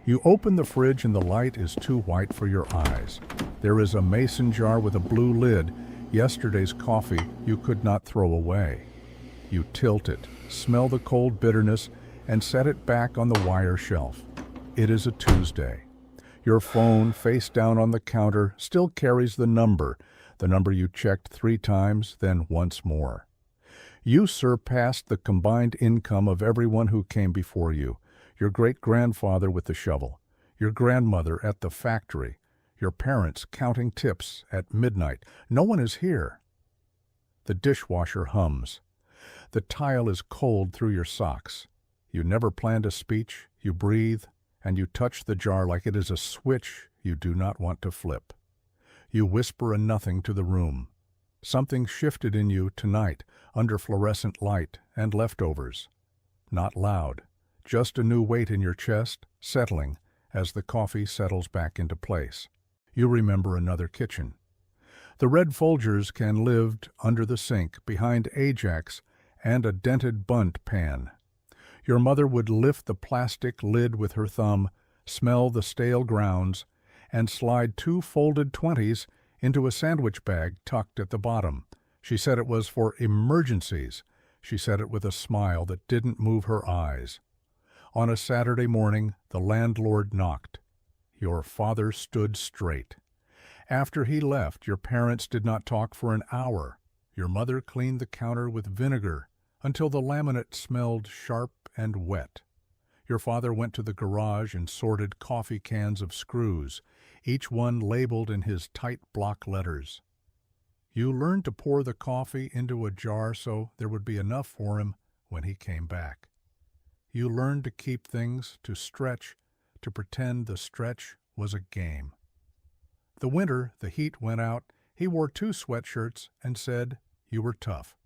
You open the fridge and the light is too white for your eyes. There is a mason jar with a blue lid, yesterday's coffee you could not throw away. You tilt it, smell the cold bitterness, and set it back on the wire shelf. It is a Tuesday. Your phone, face down on the counter, still carries the number you checked 3 times, then once more. You surpassed the combined income of everyone who came before you. Your great-grandfather with the shovel, your grandmother at the factory, your parents counting tips at midnight. No one is here. The dishwasher hums. The tile is cold through your socks. You never planned a speech, you breathe, and you touch the jar like it is a switch you do not want to flip. You whisper a nothing to the room. Something shifted in you tonight under fluorescent light and leftovers. Not loud, just a new weight in your chest, settling as the coffee settles back into place. You remember another kitchen. The red Folgers can lived under the sink behind Ajax and a dented bunt pan. Your mother would lift the plastic lid with her thumb, smell the stale grounds, and slide 2 folded 20s into a sandwich bag tucked at the bottom. She said it was for emergencies. She said it with a smile that didn't move her eyes. On a Saturday morning, the landlord knocked. Your father stood straight. After he left, your parents did not talk for an hour. Your mother cleaned the counter with vinegar until the laminate smelled sharp and wet. Your father went to the garage and sorted coffee cans of screws, each one labeled in his tight block letters. You learned to pour the coffee into a jar so there would be enough for him when he came back. You learned to keep things, to stretch, to pretend the stretch was a game. The winter, the heat went out. He wore 2 sweatshirts and said you were tough.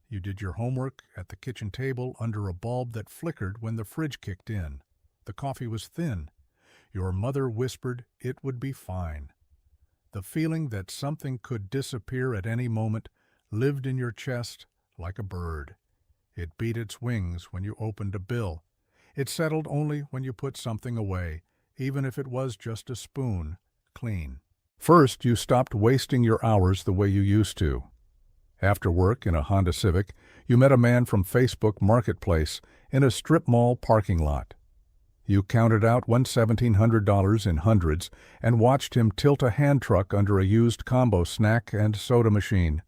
You did your homework at the kitchen table under a bulb that flickered when the fridge kicked in. The coffee was thin. Your mother whispered it would be fine. The feeling that something could disappear at any moment lived in your chest like a bird. It beat its wings when you opened a bill. It settled only when you put something away, even if it was just a spoon, clean. First, you stopped wasting your hours the way you used to. After work in a Honda Civic, you met a man from Facebook Marketplace in a strip mall parking lot. You counted out $1,700 in hundreds and watched him tilt a hand truck under a used combo snack and soda machine.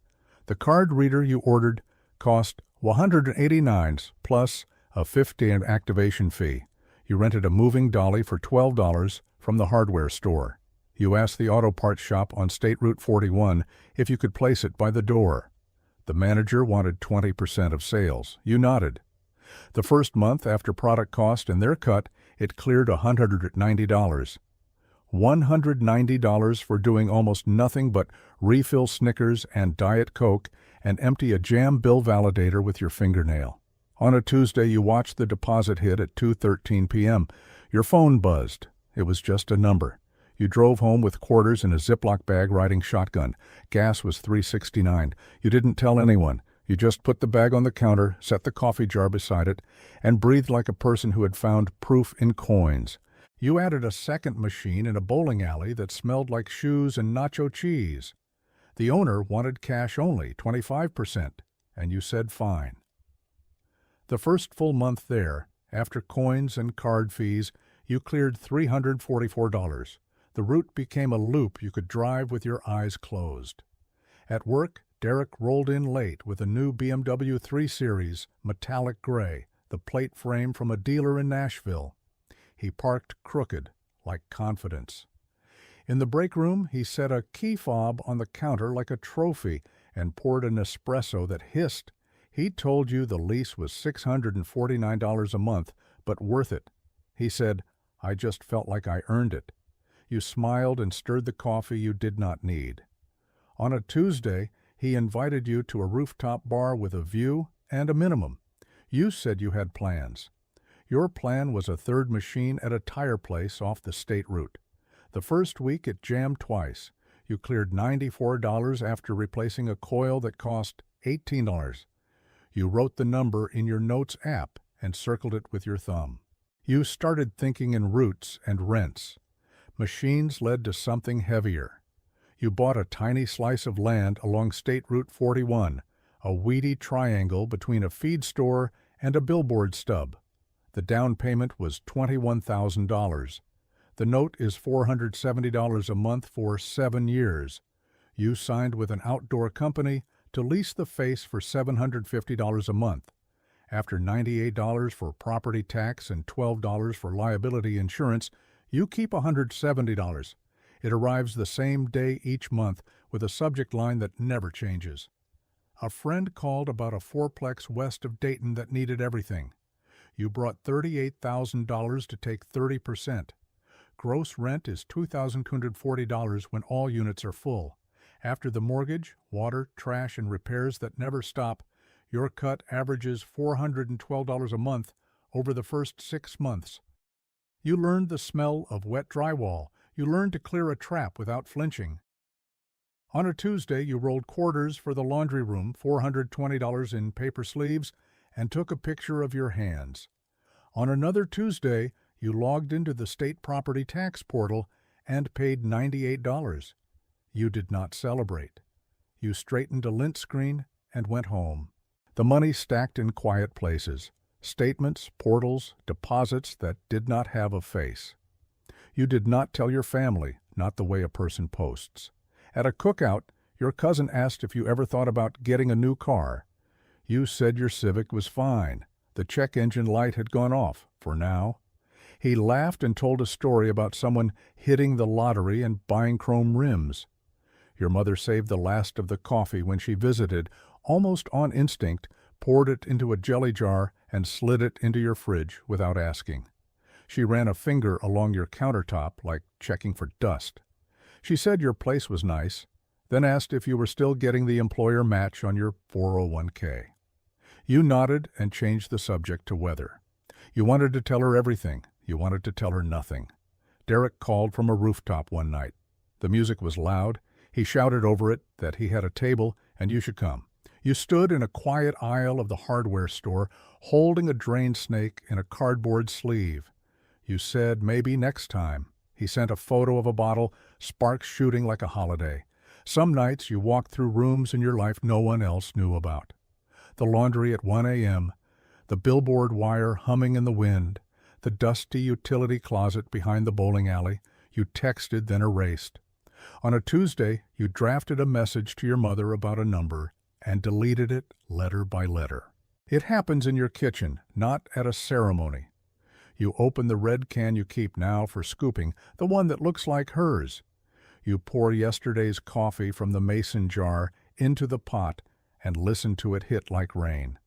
The card reader you ordered cost $189 plus a $50 activation fee. You rented a moving dolly for $12 from the hardware store. You asked the auto parts shop on State Route 41 if you could place it by the door. The manager wanted 20% of sales. You nodded. The first month after product cost and their cut, it cleared $190. $190 for doing almost nothing but refill Snickers and Diet Coke and empty a jam bill validator with your fingernail. On a Tuesday, you watched the deposit hit at 2:13 p.m. Your phone buzzed. It was just a number. You drove home with quarters in a Ziploc bag riding shotgun. Gas was $3.69. You didn't tell anyone. You just put the bag on the counter, set the coffee jar beside it, and breathed like a person who had found proof in coins. You added a second machine in a bowling alley that smelled like shoes and nacho cheese. The owner wanted cash only, 25%, and you said fine. The first full month there, after coins and card fees, you cleared $344. The route became a loop you could drive with your eyes closed. At work, Derek rolled in late with a new BMW 3 Series, metallic gray, the plate frame from a dealer in Nashville. He parked crooked, like confidence. In the break room, he set a key fob on the counter like a trophy and poured an espresso that hissed. He told you the lease was $649 a month, but worth it. He said, "I just felt like I earned it." You smiled and stirred the coffee you did not need. On a Tuesday, he invited you to a rooftop bar with a view and a minimum. You said you had plans. Your plan was a third machine at a tire place off the state route. The first week it jammed twice. You cleared $94 after replacing a coil that cost $18. You wrote the number in your notes app and circled it with your thumb. You started thinking in roots and rents. Machines led to something heavier. You bought a tiny slice of land along State Route 41, a weedy triangle between a feed store and a billboard stub. The down payment was $21,000. The note is $470 a month for 7 years. You signed with an outdoor company to lease the face for $750 a month. After $98 for property tax and $12 for liability insurance, you keep $170. It arrives the same day each month with a subject line that never changes. A friend called about a fourplex west of Dayton that needed everything. You brought $38,000 to take 30%. Gross rent is $2,240 when all units are full. After the mortgage, water, trash, and repairs that never stop, your cut averages $412 a month over the first 6 months. You learned the smell of wet drywall. You learned to clear a trap without flinching. On a Tuesday, you rolled quarters for the laundry room, $420 in paper sleeves, and took a picture of your hands. On another Tuesday, you logged into the state property tax portal and paid $98. You did not celebrate. You straightened a lint screen and went home. The money stacked in quiet places, statements, portals, deposits that did not have a face. You did not tell your family, not the way a person posts. At a cookout, your cousin asked if you ever thought about getting a new car. You said your Civic was fine. The check engine light had gone off, for now. He laughed and told a story about someone hitting the lottery and buying chrome rims. Your mother saved the last of the coffee when she visited, almost on instinct, poured it into a jelly jar and slid it into your fridge without asking. She ran a finger along your countertop like checking for dust. She said your place was nice, then asked if you were still getting the employer match on your 401k. You nodded and changed the subject to weather. You wanted to tell her everything. You wanted to tell her nothing. Derek called from a rooftop one night. The music was loud. He shouted over it that he had a table and you should come. You stood in a quiet aisle of the hardware store, holding a drain snake in a cardboard sleeve. You said maybe next time. He sent a photo of a bottle, sparks shooting like a holiday. Some nights you walked through rooms in your life no one else knew about. The laundry at 1 a.m., the billboard wire humming in the wind, the dusty utility closet behind the bowling alley. You texted, then erased. On a Tuesday, you drafted a message to your mother about a number and deleted it letter by letter. It happens in your kitchen, not at a ceremony. You open the red can you keep now for scooping, the one that looks like hers. You pour yesterday's coffee from the mason jar into the pot and listen to it hit like rain.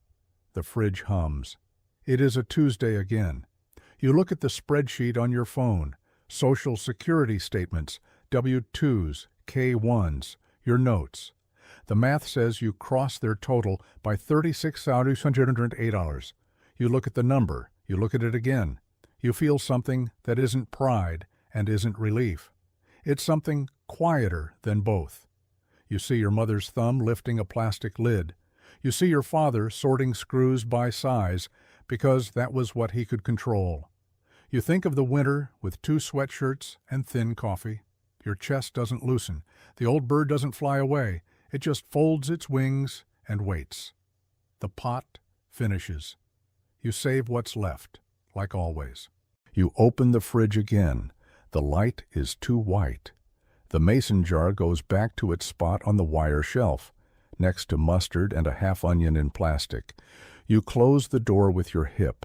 The fridge hums. It is a Tuesday again. You look at the spreadsheet on your phone, Social Security statements, W-2s, K-1s, your notes. The math says you cross their total by $36,608. You look at the number. You look at it again. You feel something that isn't pride and isn't relief. It's something quieter than both. You see your mother's thumb lifting a plastic lid. You see your father sorting screws by size because that was what he could control. You think of the winter with 2 sweatshirts and thin coffee. Your chest doesn't loosen. The old bird doesn't fly away. It just folds its wings and waits. The pot finishes. You save what's left, like always. You open the fridge again. The light is too white. The mason jar goes back to its spot on the wire shelf, next to mustard and a half onion in plastic. You close the door with your hip.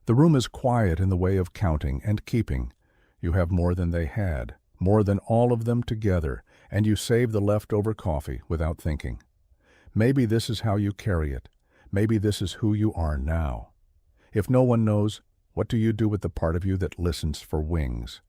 The room is quiet in the way of counting and keeping. You have more than they had, more than all of them together, and you save the leftover coffee without thinking. Maybe this is how you carry it. Maybe this is who you are now. If no one knows, what do you do with the part of you that listens for wings?